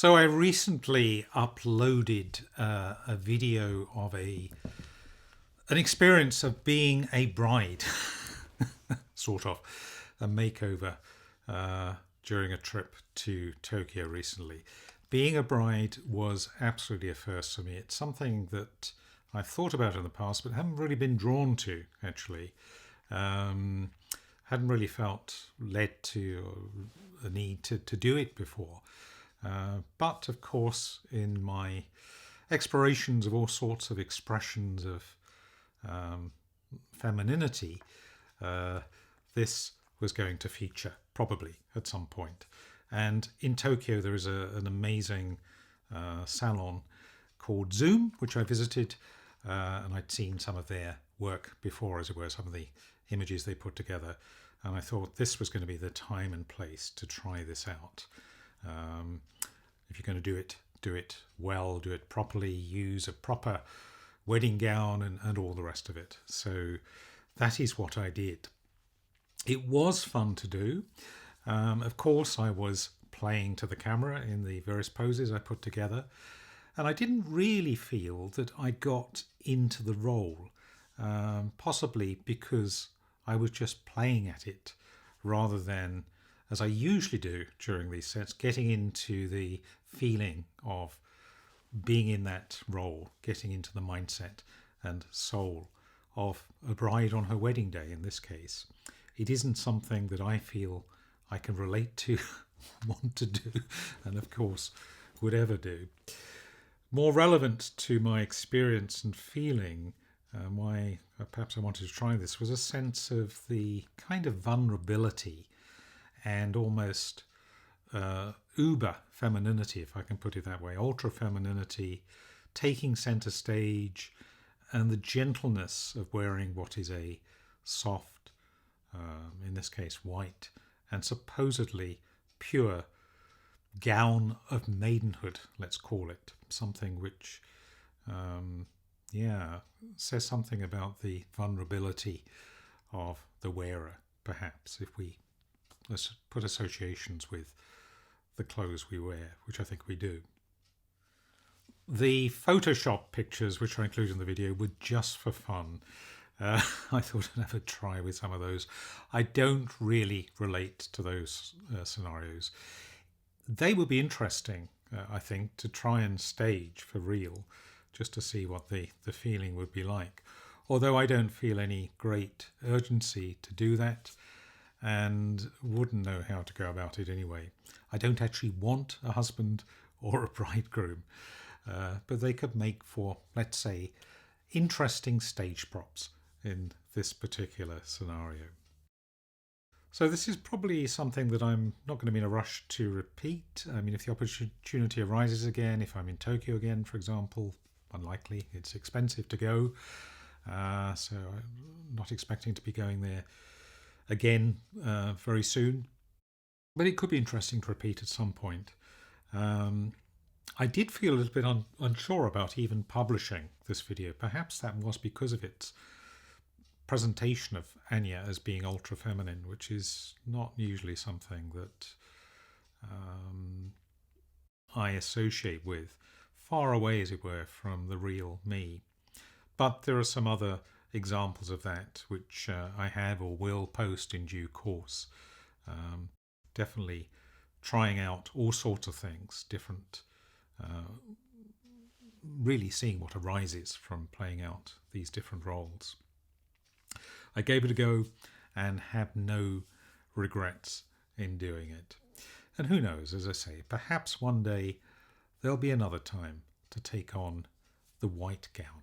So I recently uploaded a video of an experience of being a bride, sort of a makeover during a trip to Tokyo recently. Being a bride was absolutely a first for me. It's something that I've thought about in the past, but haven't really been drawn to, actually. Hadn't really felt led to a need to do it before. But of course, in my explorations of all sorts of expressions of femininity, this was going to feature probably at some point. And in Tokyo, there is an amazing salon called Zoom, which I visited, and I'd seen some of their work before, as it were, some of the images they put together. And I thought this was going to be the time and place to try this out. If you're going to do it well, do it properly, use a proper wedding gown and all the rest of it. So that is what I did. It was fun to do. Of course, I was playing to the camera in the various poses I put together, and I didn't really feel that I got into the role, possibly because I was just playing at it rather than, as I usually do during these sets, getting into the feeling of being in that role, getting into the mindset and soul of a bride on her wedding day in this case. It isn't something that I feel I can relate to, want to do, and of course would ever do. More relevant to my experience and feeling, why perhaps I wanted to try this, was a sense of the kind of vulnerability and almost uber femininity, if I can put it that way, ultra femininity, taking center stage, and the gentleness of wearing what is a soft, in this case white, and supposedly pure gown of maidenhood, let's call it, something which says something about the vulnerability of the wearer, perhaps, if we put associations with the clothes we wear, which I think we do. The Photoshop pictures, which I included in the video, were just for fun. I thought I'd have a try with some of those. I don't really relate to those scenarios. They would be interesting, I think, to try and stage for real, just to see what the feeling would be like. Although I don't feel any great urgency to do that, and wouldn't know how to go about it anyway. I don't actually want a husband or a bridegroom, but they could make for, let's say, interesting stage props in this particular scenario. So this is probably something that I'm not going to be in a rush to repeat. I mean, if the opportunity arises again, if I'm in Tokyo again, for example, unlikely, it's expensive to go, so I'm not expecting to be going there again very soon, but it could be interesting to repeat at some point. I did feel a little bit unsure about even publishing this video. Perhaps that was because of its presentation of Anya as being ultra feminine, which is not usually something that I associate with, far away as it were from the real me. But there are some other examples of that which I have or will post in due course. Definitely trying out all sorts of things, different, really seeing what arises from playing out these different roles. I gave it a go and have no regrets in doing it. And who knows, as I say, perhaps one day there'll be another time to take on the white gown.